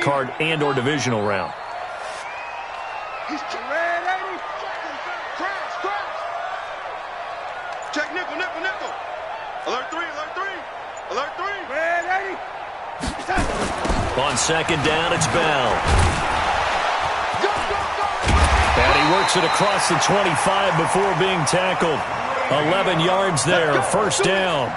card and or divisional round. Check nickel, nickel, nickel. Alert 3, alert 3. Alert 3. Red 80. On second down, it's Bell. And he works it across the 25 before being tackled. 11 yards there, first down.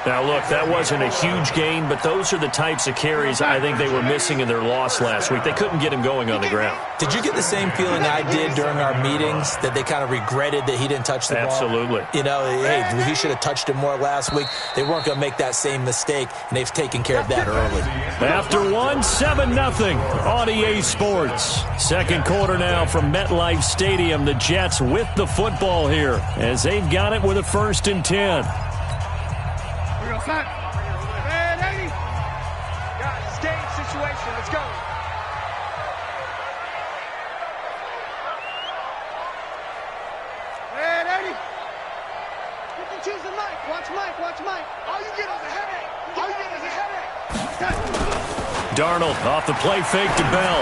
Now, look, that wasn't a huge gain, but those are the types of carries I think they were missing in their loss last week. They couldn't get him going on the ground. Did you get the same feeling I did during our meetings, that they kind of regretted that he didn't touch the ball? Absolutely. You know, hey, he should have touched it more last week. They weren't going to make that same mistake, and they've taken care of that early. After 7-0 on EA Sports. Second quarter now from MetLife Stadium. The Jets with the football here as they've got it with a 1st and 10. Red 80. Guys, it's game situation. Let's go. Red 80. You can choose the mic. Watch Mike. Watch Mike. All you get is a headache. All you get is a headache. Darnold off the play fake to Bell.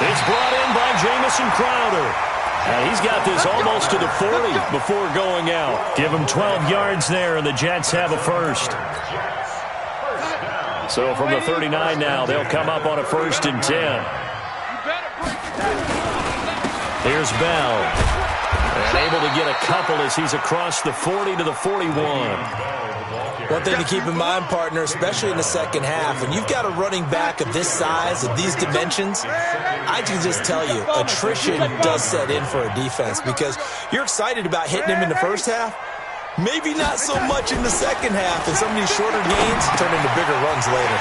It's brought in by Jamison Crowder. And he's got this almost to the 40 before going out. Give him 12 yards there, and the Jets have a first. So from the 39 now, they'll come up on a 1st and 10. Here's Bell. And able to get a couple as he's across the 40 to the 41. One thing to keep in mind, partner, especially in the second half, when you've got a running back of this size, of these dimensions, I can just tell you, attrition does set in for a defense because you're excited about hitting him in the first half, maybe not so much in the second half, and some of these shorter gains turn into bigger runs later.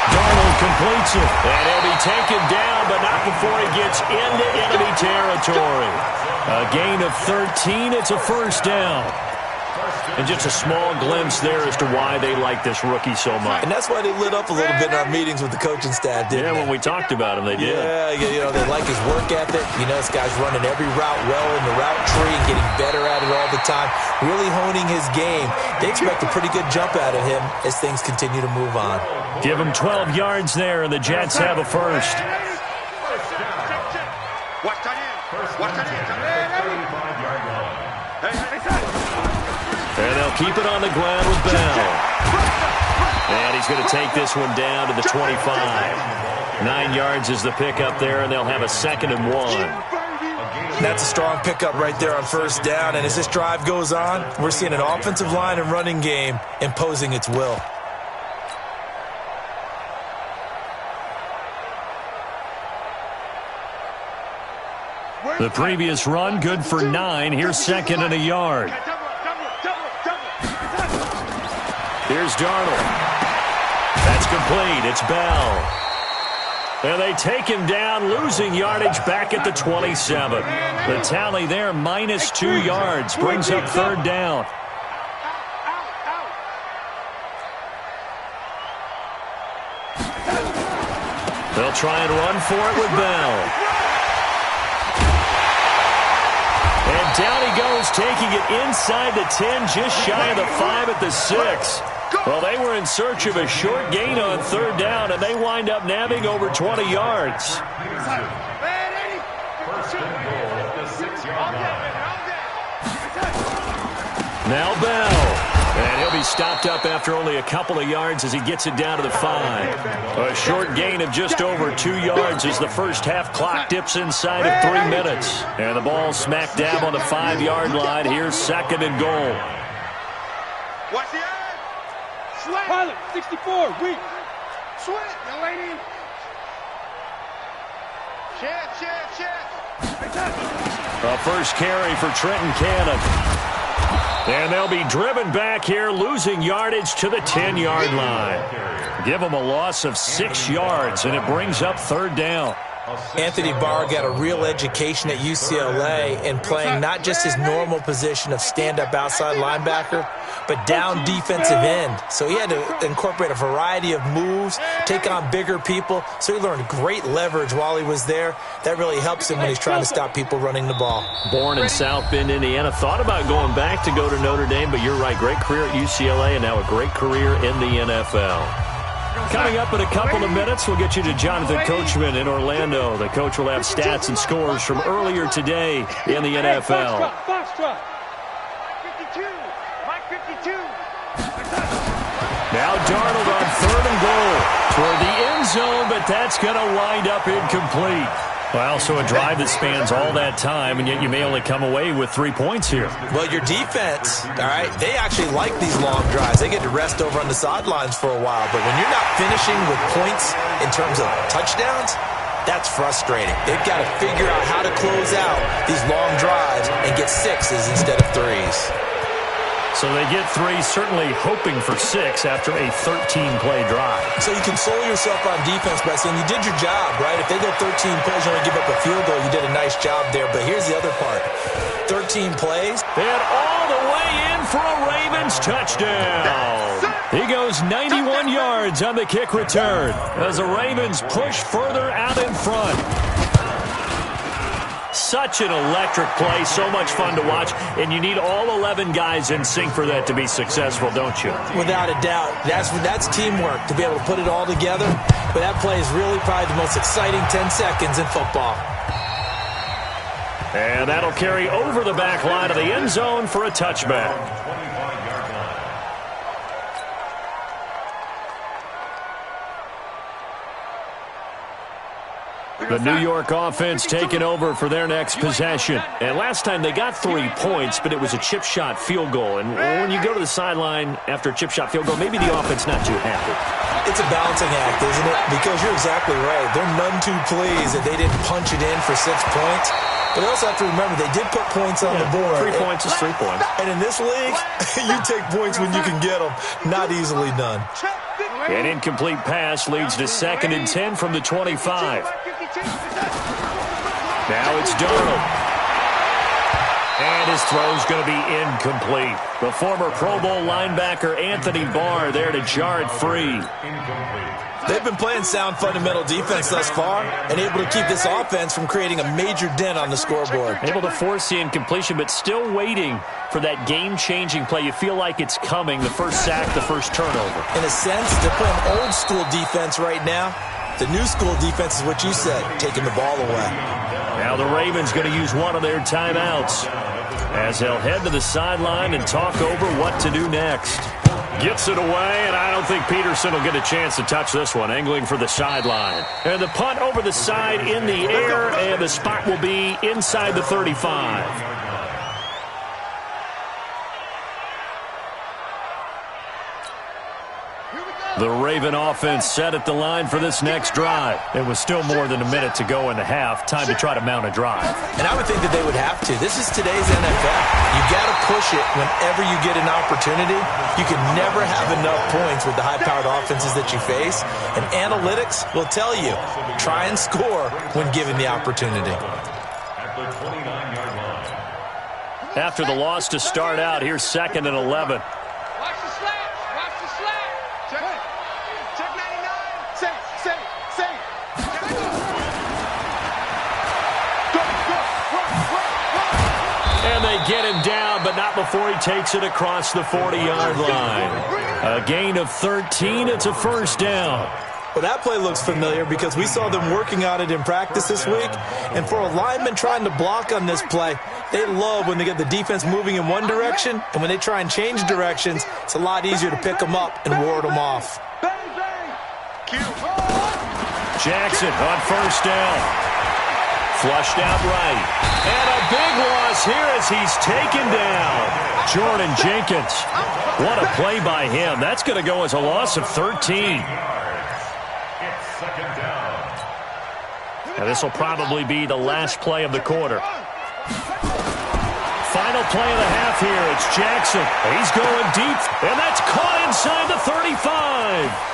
Darnold completes it, and he'll be taken down, but not before he gets into enemy territory. A gain of 13, it's a first down. And just a small glimpse there as to why they like this rookie so much. And that's why they lit up a little bit in our meetings with the coaching staff, didn't they? Yeah, when we talked about him, they did. Yeah, you know, they like his work ethic. You know, this guy's running every route well in the route tree and getting better at it all the time, really honing his game. They expect a pretty good jump out of him as things continue to move on. Give him 12 yards there, and the Jets have a first. Watch tight end. Watch tight end. And they'll keep it on the ground with Bell. And he's going to take this one down to the 25. 9 yards is the pickup there, and they'll have a 2nd and 1. That's a strong pickup right there on first down. And as this drive goes on, we're seeing an offensive line and running game imposing its will. The previous run, good for 9. Here's 2nd and a yard. Here's Darnold. That's complete. It's Bell. And they take him down, losing yardage back at the 27. The tally there, -2 yards, brings up 3rd down. They'll try and run for it with Bell. And down he goes, taking it inside the 10, just shy of the 5 at the 6. Well, they were in search of a short gain on 3rd down, and they wind up nabbing over 20 yards. Now Bell. And he'll be stopped up after only a couple of yards as he gets it down to the 5. A short gain of just over 2 yards as the first half clock dips inside of 3 minutes. And the ball smack dab on the 5-yard line. Here's 2nd and goal. Watch the eye. Pilot, 64, weak. Sweat, young lady. Chance. A first carry for Trenton Cannon. And they'll be driven back here, losing yardage to the 10-yard line. Give them a loss of 6 yards, and it brings up 3rd down. Anthony Barr got a real education at UCLA in playing not just his normal position of stand-up outside linebacker, but down defensive end. So he had to incorporate a variety of moves, take on bigger people. So he learned great leverage while he was there. That really helps him when he's trying to stop people running the ball. Born in South Bend, Indiana. Thought about going back to go to Notre Dame, but you're right. Great career at UCLA and now a great career in the NFL. Coming up in a couple of minutes, we'll get you to Jonathan Coachman in Orlando. The coach will have stats and scores from earlier today in the NFL. Foxtrot. Mike 52. Now Darnold on 3rd and goal toward the end zone, but that's going to wind up incomplete. Well, so a drive that spans all that time, and yet you may only come away with 3 points here. Well, your defense, all right, they actually like these long drives. They get to rest over on the sidelines for a while. But when you're not finishing with points in terms of touchdowns, that's frustrating. They've got to figure out how to close out these long drives and get 6s instead of 3s. So they get 3, certainly hoping for 6 after a 13-play drive. So you console yourself on defense by saying you did your job, right? If they go 13 plays, you only give up a field goal, you did a nice job there. But here's the other part. 13 plays. And all the way in for a Ravens touchdown. He goes 91 yards on the kick return as the Ravens push further out in front. Such an electric play, so much fun to watch, and you need all 11 guys in sync for that to be successful, don't you? Without a doubt. That's teamwork, to be able to put it all together. But that play is really probably the most exciting 10 seconds in football. And that'll carry over the back line of the end zone for a touchback. The New York offense taking over for their next possession. And last time they got 3 points, but it was a chip shot field goal. And when you go to the sideline after a chip shot field goal, maybe the offense not too happy. It's a balancing act, isn't it? Because you're exactly right. They're none too pleased that they didn't punch it in for 6 points. But they also have to remember they did put points on the board. 3 points is 3 points. And in this league, you take points when you can get them. Not easily done. An incomplete pass leads to 2nd and 10 from the 25. Now it's Darnold. And his throw's going to be incomplete. The former Pro Bowl linebacker Anthony Barr there to jar it free. They've been playing sound fundamental defense thus far and able to keep this offense from creating a major dent on the scoreboard. Able to force the incompletion, but still waiting for that game-changing play. You feel like it's coming, the first sack, the first turnover. In a sense, they're playing old-school defense right now. The new school defense is what you said, taking the ball away. Now the Ravens going to use one of their timeouts as they'll head to the sideline and talk over what to do next. Gets it away, and I don't think Peterson will get a chance to touch this one, angling for the sideline. And the punt over the side in the air, and the spot will be inside the 35. The Raven offense set at the line for this next drive. It was still more than a minute to go in the half. Time to try to mount a drive. And I would think that they would have to. This is today's NFL. You got to push it whenever you get an opportunity. You can never have enough points with the high-powered offenses that you face. And analytics will tell you, try and score when given the opportunity. After the loss to start out, here's 2nd and 11. And they get him down, but not before he takes it across the 40-yard line. A gain of 13. It's a first down. Well, that play looks familiar because we saw them working on it in practice this week. And for a lineman trying to block on this play, they love when they get the defense moving in one direction. And when they try and change directions, it's a lot easier to pick them up and ward them off. Jackson on first down. Flushed out right. And a big loss here as he's taken down. Jordan Jenkins. What a play by him. That's going to go as a loss of 13. Now this will probably be the last play of the quarter. Final play of the half here. It's Jackson. He's going deep. And that's caught inside the 35.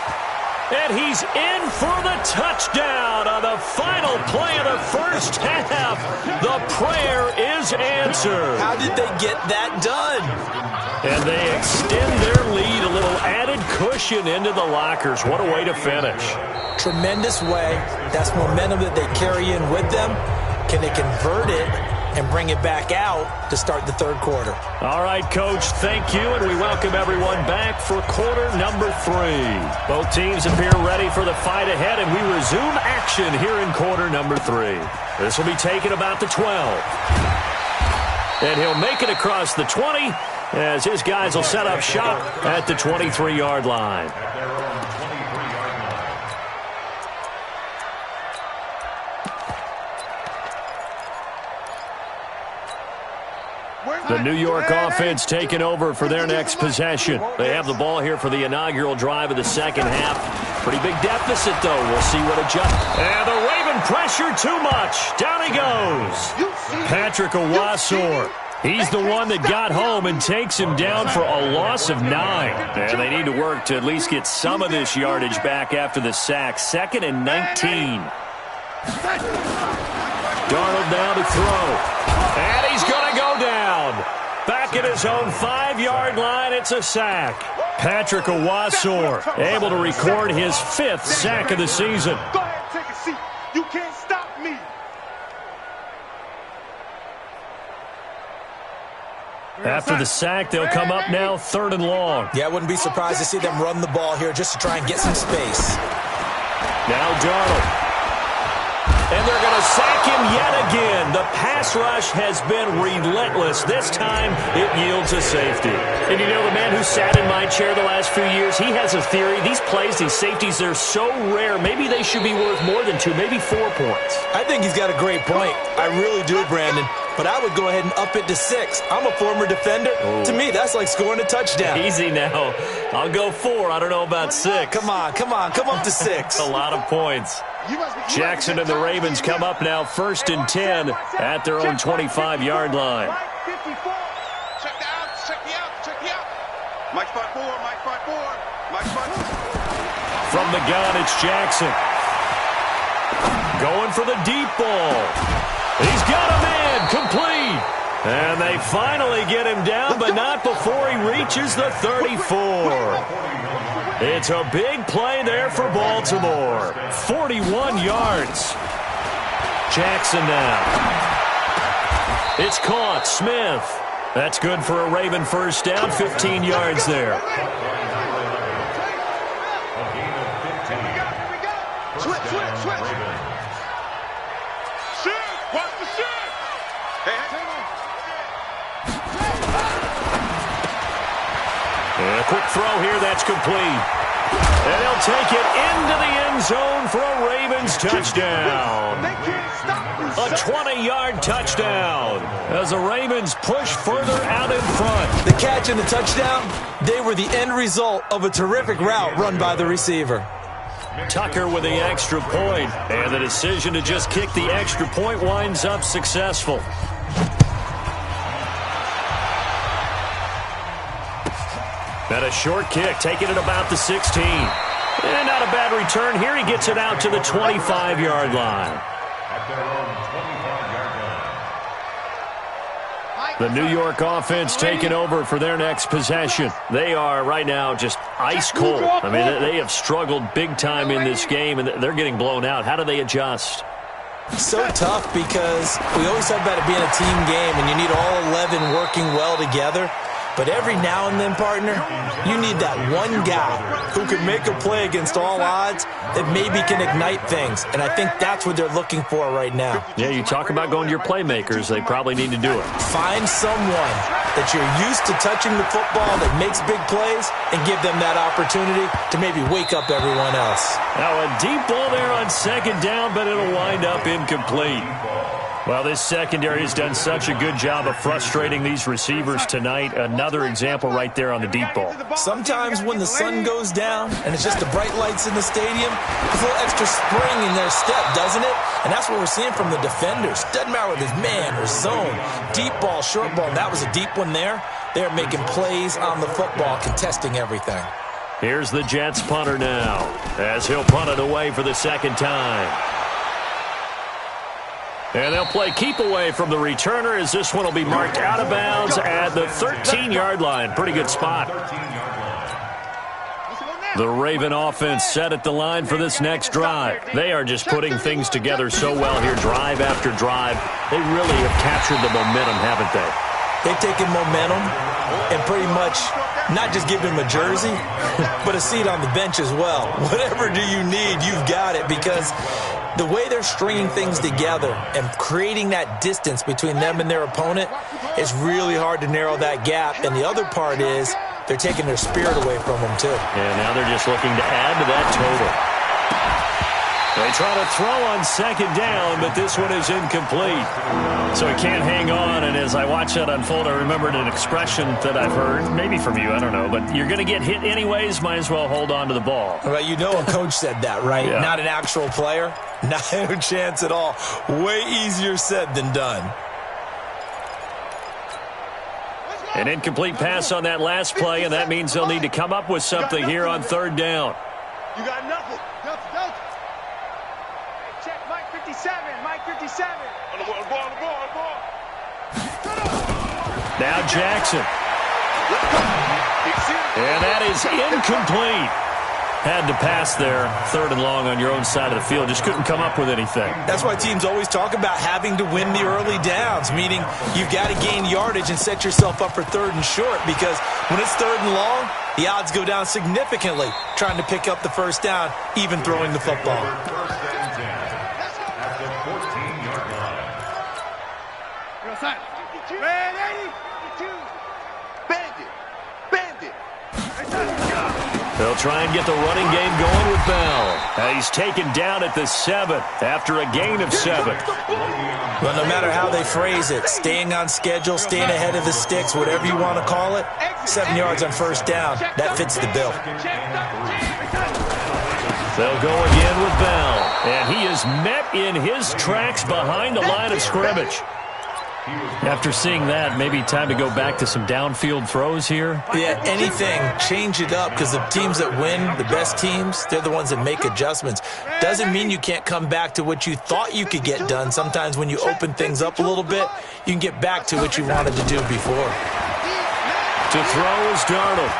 And he's in for the touchdown on the final play of the first half. The prayer is answered. How did they get that done? And they extend their lead, a little added cushion into the lockers. What a way to finish. Tremendous way. That's momentum that they carry in with them. Can they convert it and bring it back out to start the third quarter. All right, Coach, thank you, and we welcome everyone back for quarter number 3. Both teams appear ready for the fight ahead, and we resume action here in quarter number 3. This will be taken about the 12. And he'll make it across the 20 as his guys will set up shop at the 23-yard line. The New York offense taking over for their next possession. They have the ball here for the inaugural drive of the second half. Pretty big deficit, though. We'll see what adjusts. And the Raven pressure too much. Down he goes. Patrick Owasor. He's the one that got home and takes him down for a loss of 9. And they need to work to at least get some of this yardage back after the sack. 2nd and 19. Darnold now to throw. And he's going to go down. Back at his own 5-yard line, it's a sack. Patrick Owasor able to record his 5th sack of the season. Go ahead, take a seat. You can't stop me. After the sack, they'll come up now 3rd and long. Yeah, I wouldn't be surprised to see them run the ball here just to try and get some space. Now Darnold. And they're going to sack him yet again. The pass rush has been relentless. This time, it yields a safety. And you know, the man who sat in my chair the last few years, he has a theory. These plays, these safeties, they're so rare. Maybe they should be worth more than 2, maybe 4 points. I think he's got a great point. I really do, Brandon. But I would go ahead and up it to 6. I'm a former defender. Ooh. To me, that's like scoring a touchdown. Easy now. I'll go 4. I don't know about 6. Come on. Come up to 6. A lot of points. Jackson and the Ravens come up now 1st and 10 at their own 25-yard line. Check the out. Mike spot 4. From the gun, it's Jackson. Going for the deep ball. He's got a man complete. And they finally get him down, but not before he reaches the 34. It's a big play there for Baltimore. 41 yards. Jackson now. It's caught. Smith. That's good for a Raven first down. 15 yards there. Switch. Watch the shit. And a quick throw here. That's complete. And they'll take it into the end zone for a Ravens touchdown. A 20-yard touchdown as the Ravens push further out in front. The catch and the touchdown, they were the end result of a terrific route run by the receiver. Tucker with the extra point, and the decision to just kick the extra point winds up successful. And a short kick, taking it about the 16. And not a bad return here. He gets it out to the 25-yard line. The New York offense taking over for their next possession. They are right now just ice cold. I mean, they have struggled big time in this game, and they're getting blown out. How do they adjust? So tough because we always talk about it being a team game, and you need all 11 working well together. But every now and then, partner, you need that one guy who can make a play against all odds that maybe can ignite things. And I think that's what they're looking for right now. Yeah, you talk about going to your playmakers. They probably need to do it. Find someone that you're used to touching the football that makes big plays and give them that opportunity to maybe wake up everyone else. Now a deep ball there on 2nd down, but it'll wind up incomplete. Well, this secondary has done such a good job of frustrating these receivers tonight. Another example right there on the deep ball. Sometimes when the sun goes down and it's just the bright lights in the stadium, there's a little extra spring in their step, doesn't it? And that's what we're seeing from the defenders. Doesn't matter whether it's man or zone, deep ball, short ball. And that was a deep one there. They're making plays on the football, contesting everything. Here's the Jets punter now as he'll punt it away for the 2nd time. And they'll play keep away from the returner as this one will be marked out of bounds at the 13-yard line. Pretty good spot. The Raven offense set at the line for this next drive. They are just putting things together so well here, drive after drive. They really have captured the momentum, haven't they? They've taken momentum and pretty much not just given him a jersey, but a seat on the bench as well. Whatever do you need, you've got it, because the way they're stringing things together and creating that distance between them and their opponent, it's really hard to narrow that gap. And the other part is they're taking their spirit away from them, too. And now they're just looking to add to that total. They try to throw on second down, but this one is incomplete. So he can't hang on, and as I watch that unfold, I remembered an expression that I've heard, maybe from you, I don't know, but you're going to get hit anyways, might as well hold on to the ball. Well, you know a coach said that, right? Yeah. Not an actual player. Not a chance at all. Way easier said than done. An incomplete pass on that last play, and that means they'll need to come up with something here on third down. You got nothing. Nothing. Check Mike 57. Mike 57. On the ball. Now Jackson. And that is incomplete. Had to pass there, third and long on your own side of the field. Just couldn't come up with anything. That's why teams always talk about having to win the early downs, meaning you've got to gain yardage and set yourself up for third and short, because when it's third and long, the odds go down significantly trying to pick up the first down, even throwing the football. They'll try and get the running game going with Bell. He's taken down at the 7 after a gain of 7. Well, no matter how they phrase it, staying on schedule, staying ahead of the sticks, whatever you want to call it, 7 yards on first down, that fits the bill. They'll go again with Bell. And he is met in his tracks behind the line of scrimmage. After seeing that, maybe time to go back to some downfield throws here. Yeah, anything. Change it up, because the teams that win, the best teams, they're the ones that make adjustments. Doesn't mean you can't come back to what you thought you could get done. Sometimes when you open things up a little bit, you can get back to what you wanted to do before. To throw is Darnold.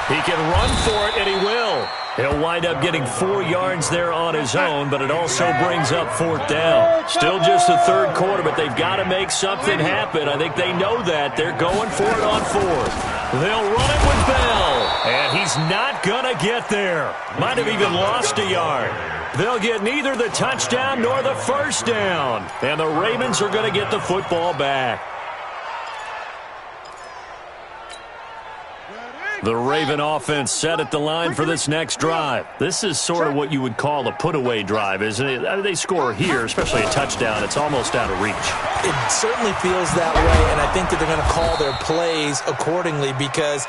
He can run for it, and he will. He'll wind up getting 4 yards there on his own, but it also brings up fourth down. Still just the third quarter, but they've got to make something happen. I think they know that. They're going for it on fourth. They'll run it with Bell, and he's not going to get there. Might have even lost a yard. They'll get neither the touchdown nor the first down, and the Ravens are going to get the football back. The Raven offense set at the line for this next drive. This is sort of what you would call a put-away drive, isn't it? I mean, they score here, especially a touchdown. It's almost out of reach. It certainly feels that way, and I think that they're going to call their plays accordingly, because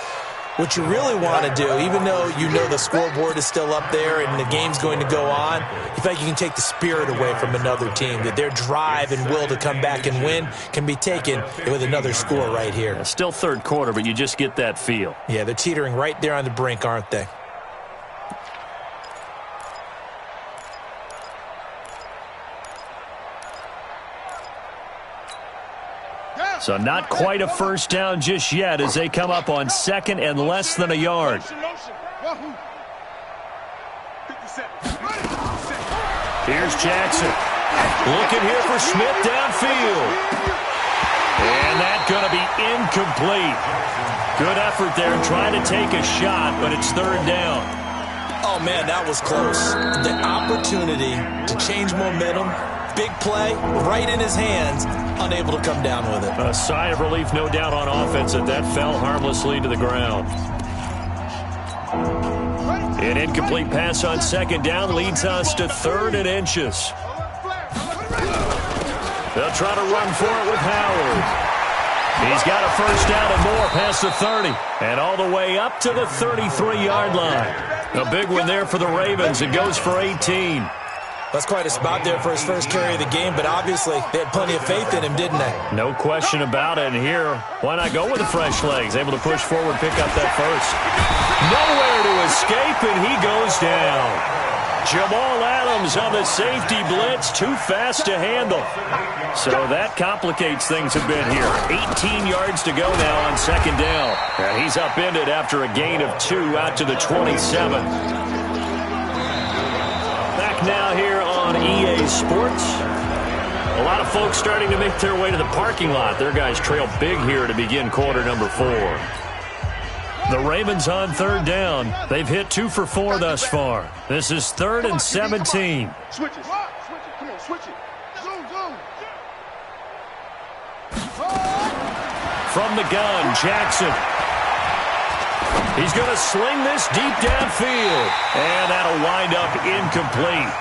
what you really want to do, even though you know the scoreboard is still up there and the game's going to go on, you feel like you can take the spirit away from another team, that their drive and will to come back and win can be taken with another score right here. Yeah, still third quarter, but you just get that feel. Yeah, they're teetering right there on the brink, aren't they? So not quite a first down just yet as they come up on second and less than a yard. Here's Jackson. Looking here for Smith downfield. And that's going to be incomplete. Good effort there trying to take a shot, but it's third down. Oh, man, that was close. The opportunity to change momentum, big play, right in his hands, unable to come down with it. A sigh of relief, no doubt, on offense that fell harmlessly to the ground. An incomplete pass on second down leads us to 3rd and inches. They'll try to run for it with Howard. He's got a first down and more past the 30 and all the way up to the 33-yard line. A big one there for the Ravens. It goes for 18. That's quite a spot there for his first carry of the game, but obviously they had plenty of faith in him, didn't they? No question about it. And here, why not go with the fresh legs? Able to push forward, pick up that first. Nowhere to escape, and he goes down. Jamal Adams on the safety blitz, too fast to handle. So that complicates things a bit here. 18 yards to go now on second down. And he's upended after a gain of 2 out to the 27. Back now here on EA Sports. A lot of folks starting to make their way to the parking lot. Their guys trail big here to begin quarter number 4. The Ravens on third down. They've hit 2 for 4 thus far. This is 3rd and 17. Switch it. Come on, switch it. Zoom. From the gun, Jackson. He's going to sling this deep downfield. And that'll wind up incomplete.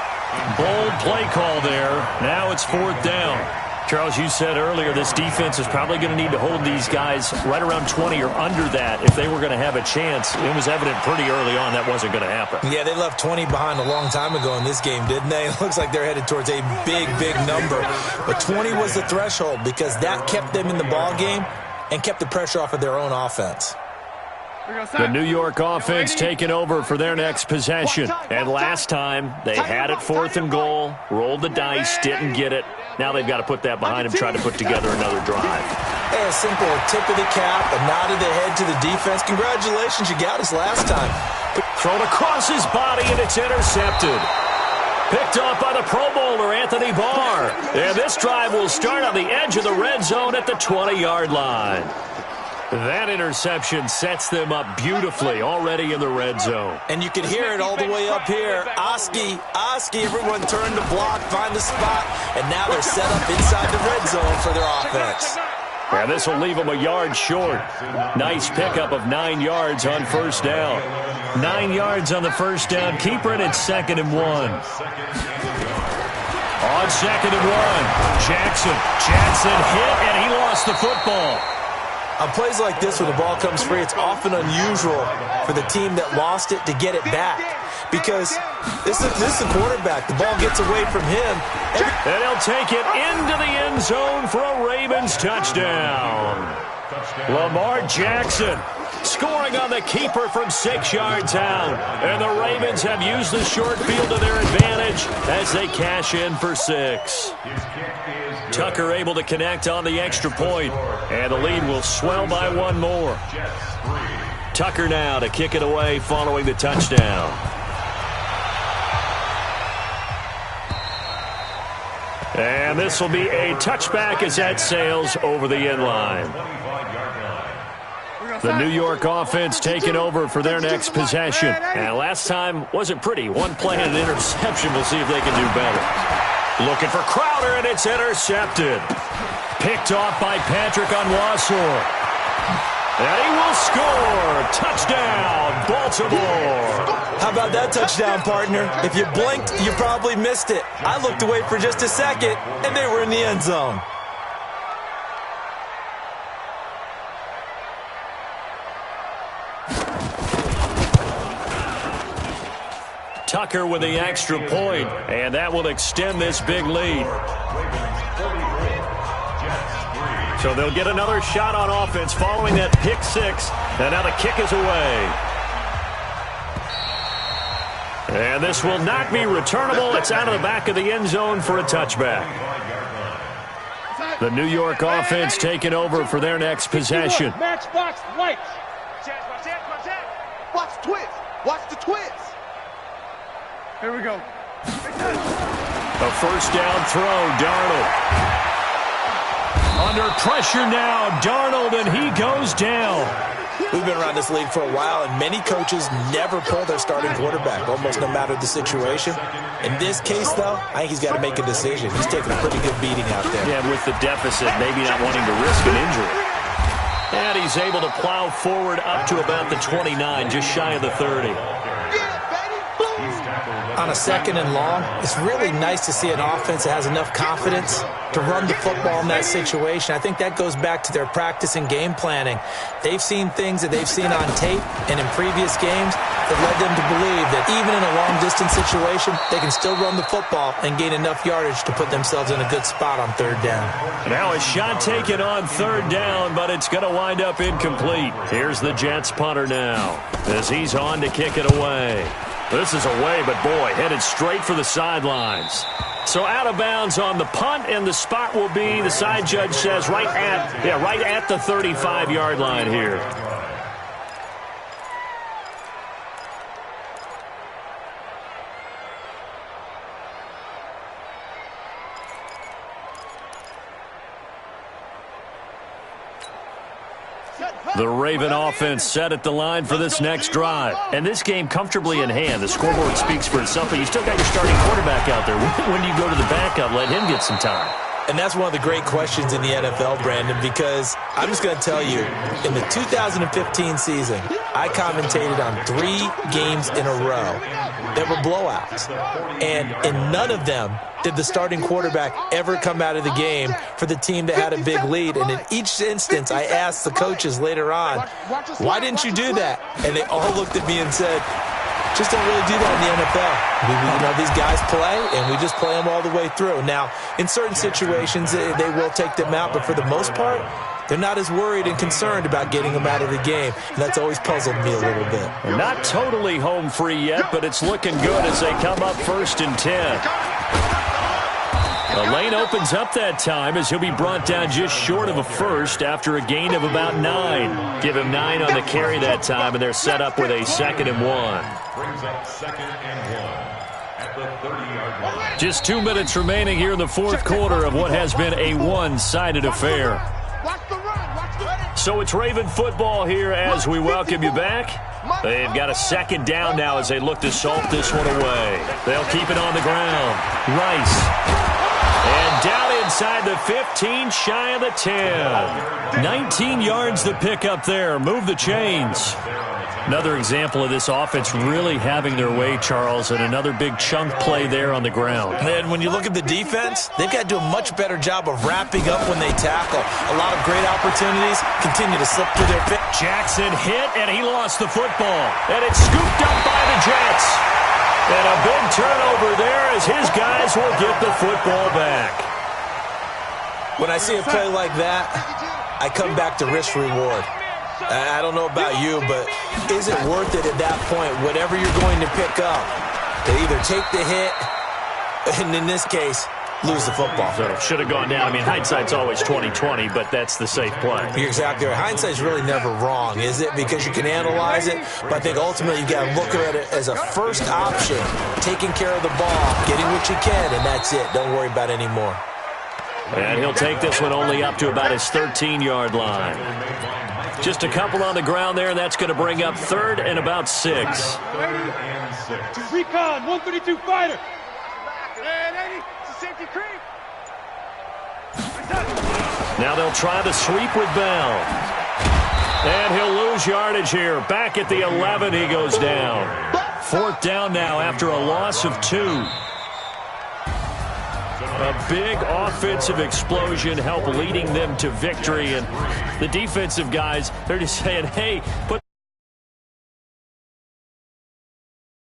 Bold play call there. Now it's 4th down. Charles, you said earlier this defense is probably going to need to hold these guys right around 20 or under that if they were going to have a chance. It was evident pretty early on that wasn't going to happen. Yeah, they left 20 behind a long time ago in this game, didn't they? It looks like they're headed towards a big number. But 20 was the threshold because that kept them in the ball game and kept the pressure off of their own offense. The New York offense taking over for their next possession. And last time, they had it 4th and goal, rolled the dice, didn't get it. Now they've got to put that behind them, try to put together another drive. Hey, a simple tip of the cap, a nod of the head to the defense. Congratulations, you got us last time. Thrown across his body, and it's intercepted. Picked off by the Pro Bowler, Anthony Barr. And this drive will start on the edge of the red zone at the 20-yard line. That interception sets them up beautifully already in the red zone. And you can hear it all the way up here. Oski, everyone turned to block, find the spot, and now they're set up inside the red zone for their offense. And this will leave them a yard short. Nice pickup of 9 yards on first down. 9 yards on the first down. Keeper it at 2nd and 1. On 2nd and 1, Jackson hit, and he lost the football. On plays like this where the ball comes free, it's often unusual for the team that lost it to get it back. Because this is the quarterback. The ball gets away from him. And he'll take it into the end zone for a Ravens touchdown. Lamar Jackson scoring on the keeper from 6 yards out. And the Ravens have used the short field to their advantage as they cash in for 6. Tucker able to connect on the extra point, and the lead will swell by 1 more. Tucker now to kick it away following the touchdown. And this will be a touchback as that sails over the end line. The New York offense taking over for their next possession. And last time wasn't pretty. 1 play and an interception. We'll see if they can do better. Looking for Crowder, and it's intercepted. Picked off by Patrick Onwuasor. And he will score. Touchdown, Baltimore. How about that touchdown, partner? If you blinked, you probably missed it. I looked away for just a second, and they were in the end zone. Tucker with the extra point, and that will extend this big lead. So they'll get another shot on offense following that pick 6, and now the kick is away. And this will not be returnable. It's out of the back of the end zone for a touchback. The New York offense taking over for their next possession. Matchbox lights. Watch the twist. Watch the twist. Here we go. A first down throw, Darnold. Under pressure now, Darnold, and he goes down. We've been around this league for a while, and many coaches never pull their starting quarterback, almost no matter the situation. In this case, though, I think he's got to make a decision. He's taking a pretty good beating out there. Yeah, with the deficit, maybe not wanting to risk an injury. And he's able to plow forward up to about the 29, just shy of the 30. On a 2nd and long, it's really nice to see an offense that has enough confidence to run the football in that situation. I think that goes back to their practice and game planning. They've seen things that they've seen on tape and in previous games that led them to believe that even in a long-distance situation, they can still run the football and gain enough yardage to put themselves in a good spot on 3rd down. Now a shot taken on 3rd down, but it's going to wind up incomplete. Here's the Jets punter now as he's on to kick it away. This is away, but boy, headed straight for the sidelines. So out of bounds on the punt, and the spot will be, the side judge says, right at the 35-yard line here. The Raven offense set at the line for this next drive. And this game comfortably in hand. The scoreboard speaks for itself, but you still got your starting quarterback out there. When do you go to the backup, let him get some time? And that's one of the great questions in the NFL, Brandon, because I'm just going to tell you, in the 2015 season, I commentated on 3 games in a row that were blowouts. And in none of them did the starting quarterback ever come out of the game for the team that had a big lead. And in each instance, I asked the coaches later on, why didn't you do that? And they all looked at me and said, just don't really do that in the NFL. These guys play, and we just play them all the way through. Now, in certain situations, they will take them out, but for the most part, they're not as worried and concerned about getting them out of the game. And that's always puzzled me a little bit. Not totally home free yet, but it's looking good as they come up 1st and 10. The lane opens up that time as he'll be brought down just short of a first after a gain of about 9. Give him 9 on the carry that time, and they're set up with a 2nd and 1. Brings up 2nd and 1 at the 30-yard line. Just 2 minutes remaining here in the 4th quarter of what has been a one-sided affair. So it's Raven football here as we welcome you back. They've got a 2nd down now as they look to salt this one away. They'll keep it on the ground. Rice. And down inside the 15, shy of the 10. 19 yards to pick up there. Move the chains. Another example of this offense really having their way, Charles, and another big chunk play there on the ground. And when you look at the defense, they've got to do a much better job of wrapping up when they tackle. A lot of great opportunities continue to slip through their feet. Jackson hit, and he lost the football. And it's scooped up by the Jets. And a big turnover there as his guys will get the football back. When I see a play like that, I come back to risk-reward. I don't know about you, but is it worth it at that point, whatever you're going to pick up, to either take the hit, and in this case, lose the football? So should have gone down. I mean, hindsight's always 20/20, but that's the safe play. You're exactly right. Hindsight's really never wrong, is it? Because you can analyze it, but I think ultimately you got to look at it as a first option, taking care of the ball, getting what you can, and that's it. Don't worry about it anymore. And he'll take this one only up to about his 13-yard line. Just a couple on the ground there, and that's going to bring up 3rd and about 6. Recon, 132 fighter. Now they'll try the sweep with Bell. And he'll lose yardage here. Back at the 11, he goes down. 4th down now after a loss of 2. A big offensive explosion helped leading them to victory. And the defensive guys, they're just saying, hey, put